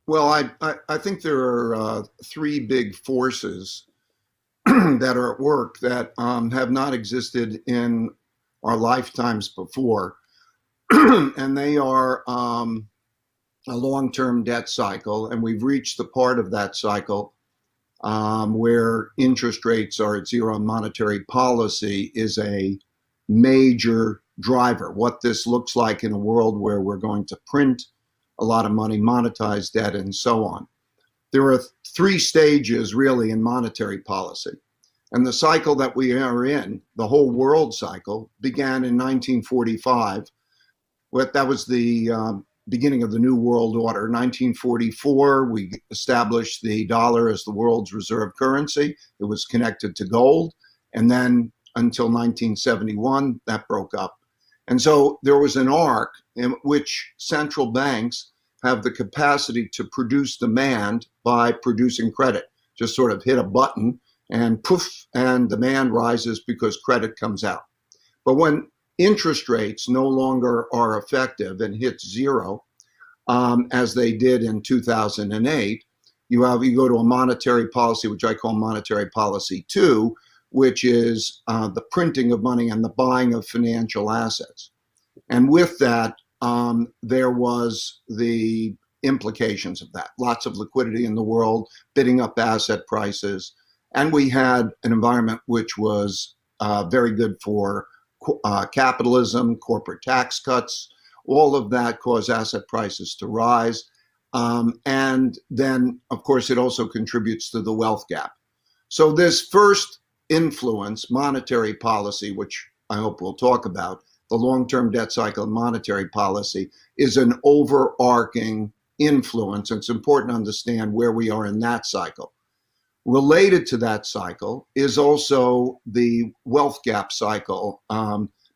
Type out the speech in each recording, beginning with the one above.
Well, I think there are three big forces that are at work that have not existed in our lifetimes before. And they are a long term debt cycle. And we've reached the part of that cycle where interest rates are at zero and monetary policy is a major driver. What this looks like in a world where we're going to print a lot of money, monetize debt, and so on. There are three stages really in monetary policy. And the cycle that we are in, the whole world cycle, began in 1945. That was the beginning of the New World Order. 1944, we established the dollar as the world's reserve currency. It was connected to gold. And then until 1971, that broke up. And so there was an arc in which central banks have the capacity to produce demand by producing credit. Just sort of hit a button and poof, and demand rises because credit comes out. But when interest rates no longer are effective and hit zero, as they did in 2008, you go to a monetary policy, which I call monetary policy two, which is the printing of money and the buying of financial assets. And with that, there was the implications of that. Lots of liquidity in the world, bidding up asset prices. And we had an environment which was very good for capitalism, corporate tax cuts. All of that caused asset prices to rise. And then, of course, it also contributes to the wealth gap. So this first influence, monetary policy, which I hope we'll talk about, the long-term debt cycle and monetary policy, is an overarching influence. It's important to understand where we are in that cycle. Related to that cycle is also the wealth gap cycle,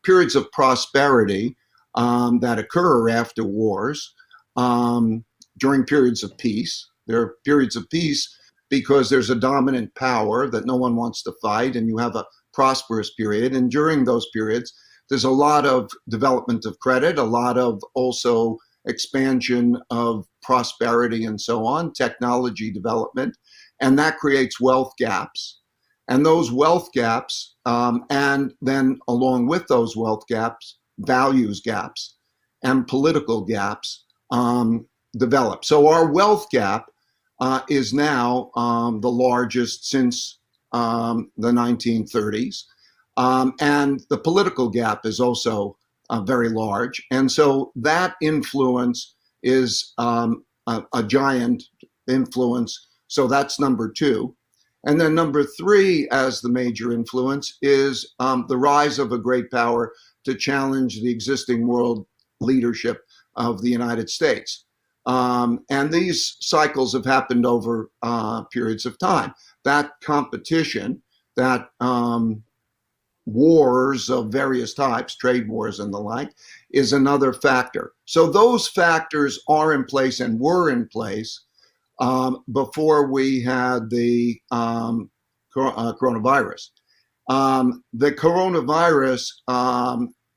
periods of prosperity that occur after wars, during periods of peace. There are periods of peace because there's a dominant power that no one wants to fight, and you have a prosperous period. And during those periods, there's a lot of development of credit, a lot of also expansion of prosperity and so on, technology development, and that creates wealth gaps. And those wealth gaps, and then along with those wealth gaps, values gaps and political gaps develop. So our wealth gap is now the largest since the 1930s. And the political gap is also very large. And so that influence is a giant influence. So that's number two. And then number three, as the major influence, is the rise of a great power to challenge the existing world leadership of the United States. And these cycles have happened over periods of time. That competition, that wars of various types, trade wars and the like, is another factor. So those factors are in place and were in place before we had the coronavirus. The coronavirus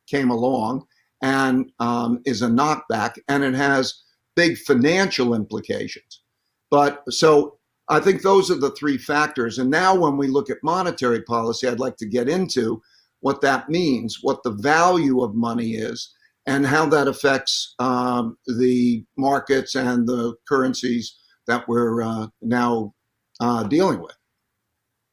came along and is a knockback, and it has big financial implications. But so I think those are the three factors. And now when we look at monetary policy, I'd like to get into what that means, what the value of money is, and how that affects the markets and the currencies that we're now dealing with.